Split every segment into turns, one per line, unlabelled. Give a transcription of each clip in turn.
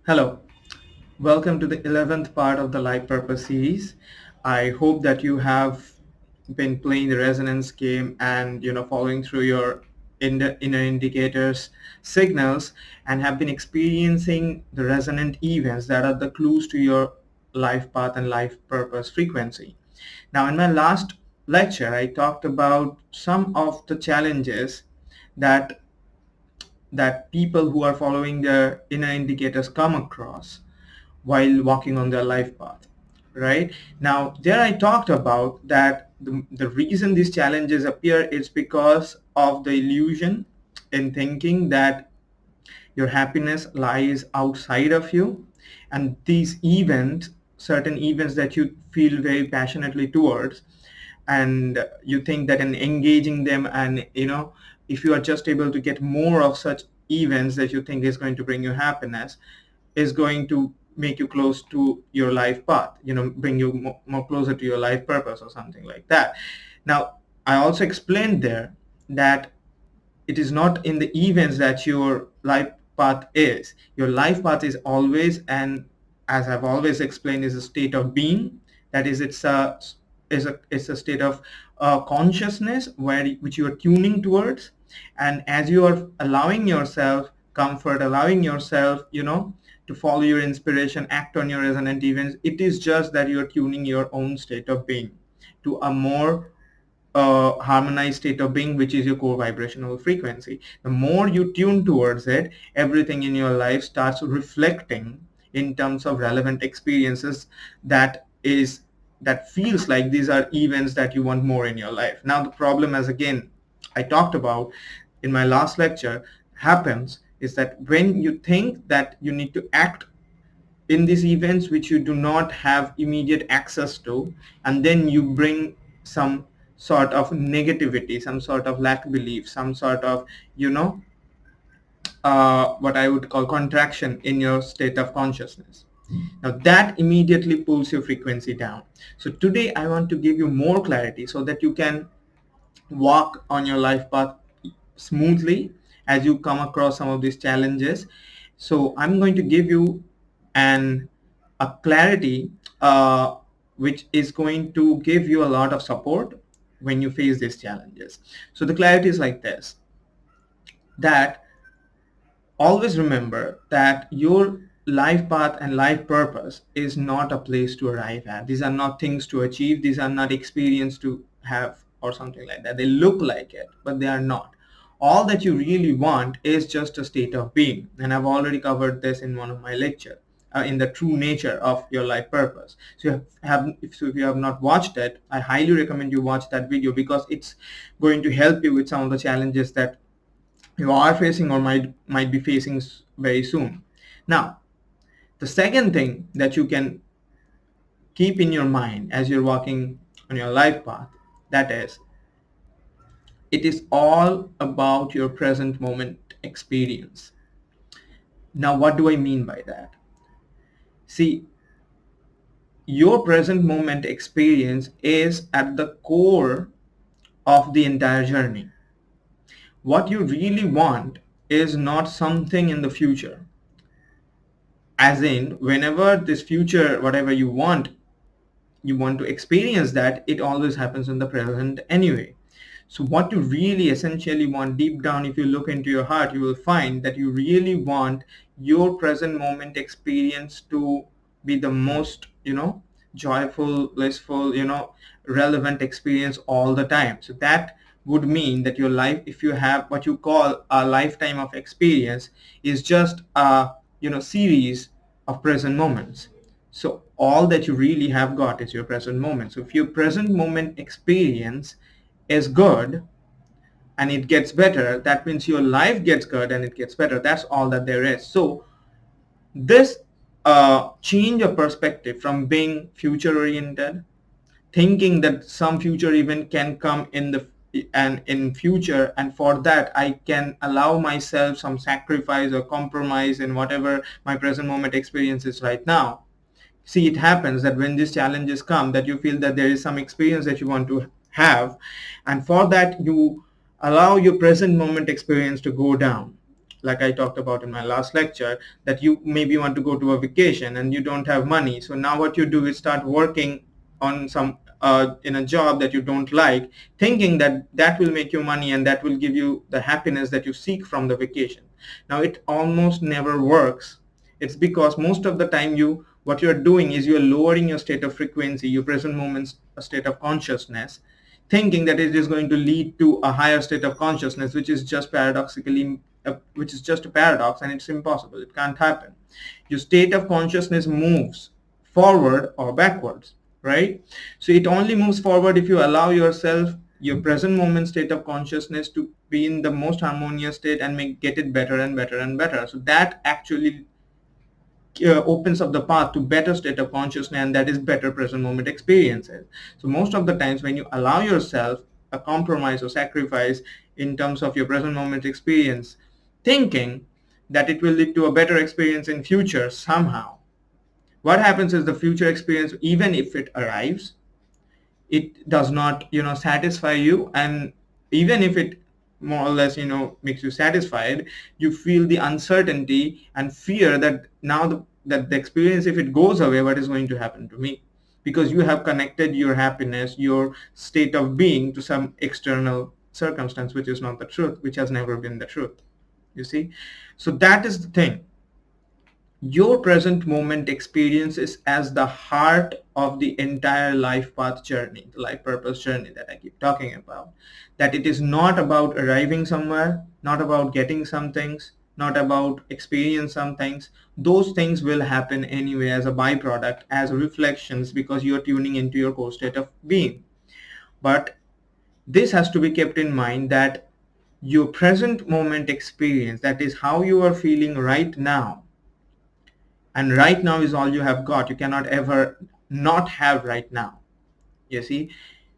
Hello, welcome to the 11th part of the Life Purpose series. I hope that you have been playing the resonance game and following through your inner indicators signals and have been experiencing the resonant events that are the clues to your life path and life purpose frequency. Now, in my last lecture, I talked about some of the challenges that people who are following their inner indicators come across while walking on their life path. Right now, there I talked about that the reason these challenges appear is because of the illusion in thinking that your happiness lies outside of you, and these events, certain events that you feel very passionately towards, and you think that in engaging them, and if you are just able to get more of such events that you think is going to bring you happiness, is going to make you close to your life path, bring you more closer to your life purpose or something like that. Now, I also explained there that it is not in the events that your life path is. Your life path is always, and as I've always explained, is a state of being. That is, it's a state of consciousness which you are tuning towards. And as you are allowing yourself comfort, allowing yourself, to follow your inspiration, act on your resonant events, it is just that you are tuning your own state of being to a more harmonized state of being, which is your core vibrational frequency. The more you tune towards it, everything in your life starts reflecting in terms of relevant experiences that feels like these are events that you want more in your life. Now, the problem, as again I talked about in my last lecture, happens is that when you think that you need to act in these events which you do not have immediate access to, and then you bring some sort of negativity, some sort of lack belief, some sort of what I would call contraction in your state of consciousness. Now that immediately pulls your frequency down. So today I want to give you more clarity so that you can walk on your life path smoothly as you come across some of these challenges. So I'm going to give you an a clarity which is going to give you a lot of support when you face these challenges. So the clarity is like this, that always remember that your life path and life purpose is not a place to arrive at. These are not things to achieve. These are not experience to have or something like that. They look like it, but they are not. All that you really want is just a state of being. And I've already covered this in one of my lectures, in the true nature of your life purpose. So if you have not watched it, I highly recommend you watch that video, because it's going to help you with some of the challenges that you are facing or might be facing very soon. Now, the second thing that you can keep in your mind as you're walking on your life path, that is, it is all about your present moment experience. Now, what do I mean by that? See, your present moment experience is at the core of the entire journey. What you really want is not something in the future. As in, whenever this future, whatever you want to experience that, it always happens in the present anyway. So what you really essentially want deep down, if you look into your heart, you will find that you really want your present moment experience to be the most joyful, blissful, relevant experience all the time. So that would mean that your life, if you have what you call a lifetime of experience, is just a series of present moments. So all that you really have got is your present moment. So if your present moment experience is good and it gets better, that means your life gets good and it gets better. That's all that there is. So this change of perspective from being future oriented, thinking that some future event can come in future, and for that I can allow myself some sacrifice or compromise in whatever my present moment experience is right now. See, it happens that when these challenges come, that you feel that there is some experience that you want to have, and for that you allow your present moment experience to go down. like I talked about in my last lecture, that you maybe want to go to a vacation and you don't have money. So now what you do is start working on some in a job that you don't like, thinking that that will make you money and that will give you the happiness that you seek from the vacation. Now it almost never works. It's because most of the time what you're doing is you're lowering your state of frequency, your present moment's state of consciousness, thinking that it is going to lead to a higher state of consciousness, which is just which is just a paradox, and it's impossible. It can't happen. Your state of consciousness moves forward or backwards, right? So it only moves forward if you allow yourself your present moment state of consciousness to be in the most harmonious state and get it better and better and better. So that actually opens up the path to better state of consciousness, and that is better present moment experiences. So most of the times when you allow yourself a compromise or sacrifice in terms of your present moment experience, thinking that it will lead to a better experience in future somehow, what happens is the future experience, even if it arrives, it does not satisfy you, and even if it more or less makes you satisfied, you feel the uncertainty and fear that now that the experience, if it goes away, what is going to happen to me, because you have connected your happiness, your state of being, to some external circumstance, which is not the truth, which has never been the truth, you see. So that is the thing. Your present moment experience is as the heart of the entire life path journey, the life purpose journey that I keep talking about. That it is not about arriving somewhere, not about getting some things, not about experience some things. Those things will happen anyway as a byproduct, as reflections, because you're tuning into your core state of being. But this has to be kept in mind, that your present moment experience, that is how you are feeling right now, and right now is all you have got. You cannot ever not have right now, you see.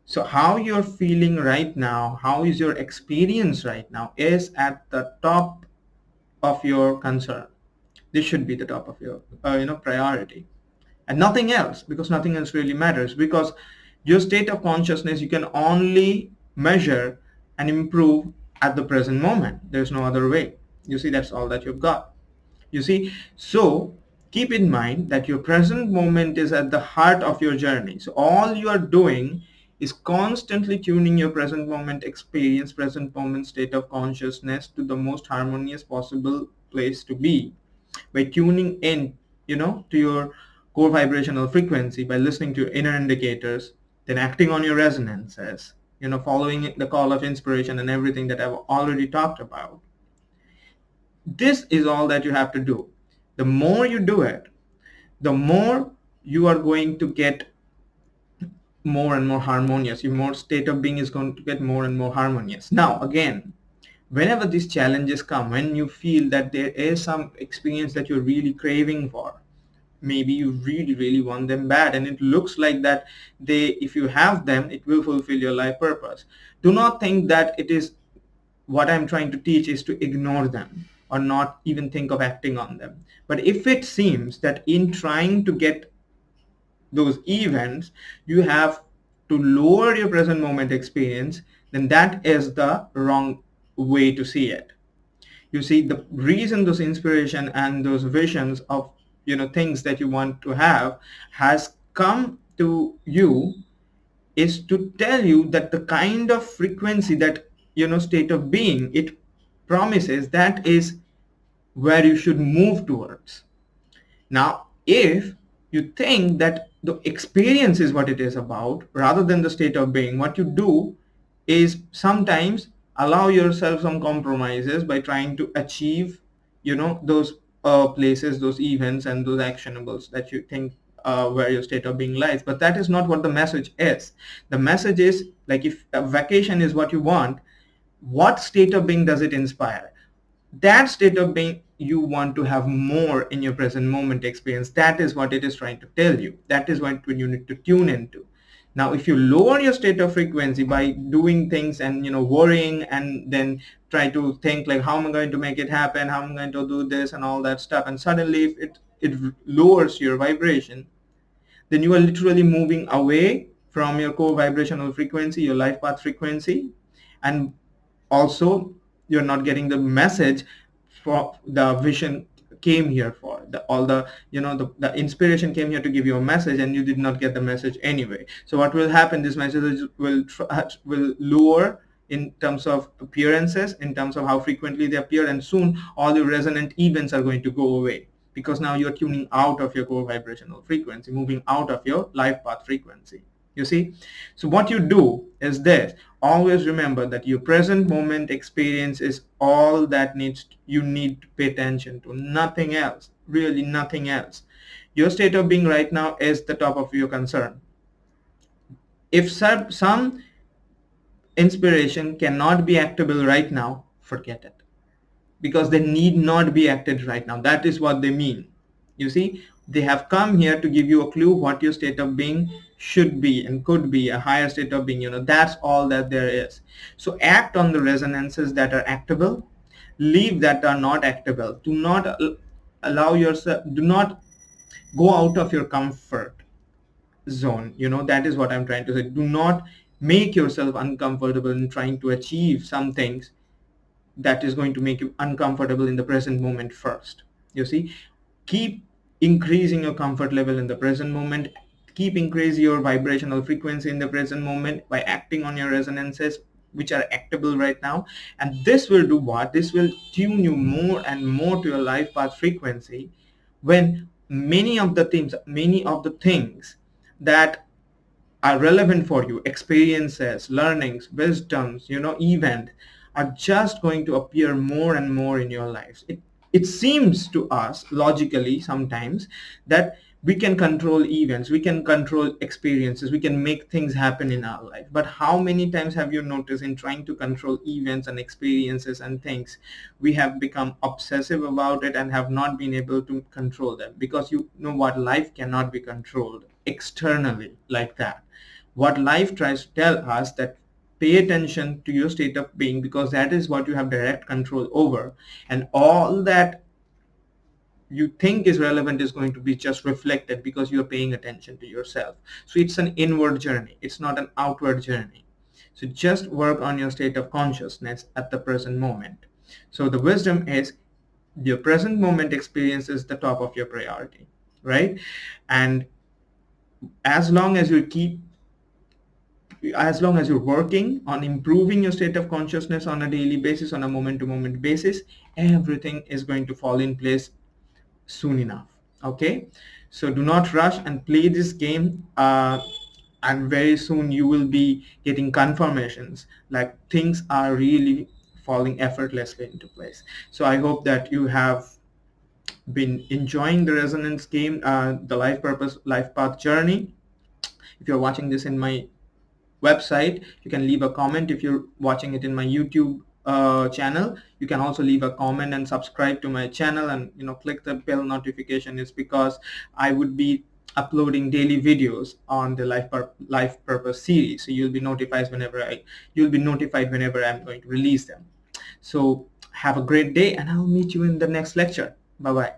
So how you're feeling right now, how is your experience right now, is at the top of your concern. This should be the top of your priority, and nothing else, because nothing else really matters, because your state of consciousness you can only measure and improve at the present moment. There's no other way, you see. That's all that you've got, you see. So keep in mind that your present moment is at the heart of your journey. So all you are doing is constantly tuning your present moment experience, present moment state of consciousness to the most harmonious possible place to be, by tuning in to your core vibrational frequency, by listening to your inner indicators, then acting on your resonances, following the call of inspiration and everything that I've already talked about. This is all that you have to do. The more you do it, the more you are going to get more and more harmonious. Your more state of being is going to get more and more harmonious. Now, again, whenever these challenges come, when you feel that there is some experience that you're really craving for, maybe you really, really want them bad, and it looks like that if you have them, it will fulfill your life purpose. Do not think that it is, what I'm trying to teach is to ignore them or not even think of acting on them. But if it seems that in trying to get those events, you have to lower your present moment experience, then that is the wrong way to see it. You see, the reason those inspiration and those visions of things that you want to have has come to you is to tell you that the kind of frequency, that state of being it promises, that is where you should move towards. Now if you think that the experience is what it is about rather than the state of being, what you do is sometimes allow yourself some compromises by trying to achieve those places, those events, and those actionables that you think where your state of being lies. But that is not what the message is. The message is, like, if a vacation is what you want, what state of being does it inspire? That state of being you want to have more in your present moment experience. That is what it is trying to tell you. That is what you need to tune into. Now if you lower your state of frequency by doing things and worrying, and then try to think like, how am I going to make it happen, how am I going to do this and all that stuff, and suddenly if it lowers your vibration, then you are literally moving away from your core vibrational frequency, your life path frequency. And also you're not getting the message for the vision came here for, all the, the inspiration came here to give you a message, and you did not get the message anyway. So what will happen, this message will lure in terms of appearances, in terms of how frequently they appear, and soon all your resonant events are going to go away, because now you're tuning out of your core vibrational frequency, moving out of your life path frequency. You see? So what you do is this: always remember that your present moment experience is all that you need to pay attention to, nothing else, really nothing else. Your state of being right now is the top of your concern. If some inspiration cannot be actable right now, forget it, because they need not be acted right now. That is what they mean. You see, they have come here to give you a clue what your state of being should be and could be, a higher state of being. That's all that there is. So act on the resonances that are actable, leave that are not actable. Do not allow yourself, do not go out of your comfort zone. That is what I'm trying to say. Do not make yourself uncomfortable in trying to achieve some things that is going to make you uncomfortable in the present moment first. You see, keep increasing your comfort level in the present moment. Keep increasing your vibrational frequency in the present moment by acting on your resonances, which are actable right now. And this will do what? This will tune you more and more to your life path frequency, when many of the things that are relevant for you, experiences, learnings, wisdoms, event, are just going to appear more and more in your lives. It seems to us logically sometimes that we can control events, we can control experiences, we can make things happen in our life. But how many times have you noticed, in trying to control events and experiences and things, we have become obsessive about it and have not been able to control them? Because you know what, life cannot be controlled externally like that. What life tries to tell us, that pay attention to your state of being, because that is what you have direct control over, and all that you think is relevant is going to be just reflected because you're paying attention to yourself. So it's an inward journey, it's not an outward journey. So just work on your state of consciousness at the present moment. So the wisdom is, your present moment experience is the top of your priority, right? And as long as you keep as long as you're working on improving your state of consciousness on a daily basis, on a moment-to-moment basis, everything is going to fall in place soon enough. Okay, so do not rush and play this game, and very soon you will be getting confirmations like things are really falling effortlessly into place. So I hope that you have been enjoying the resonance game, the life purpose, life path journey. If you're watching this in my website, you can leave a comment. If you're watching it in my YouTube channel, you can also leave a comment and subscribe to my channel, and click the bell notification. Is because I would be uploading daily videos on the life purpose series, so you'll be notified whenever I'm going to release them. So have a great day, and I'll meet you in the next lecture. Bye bye.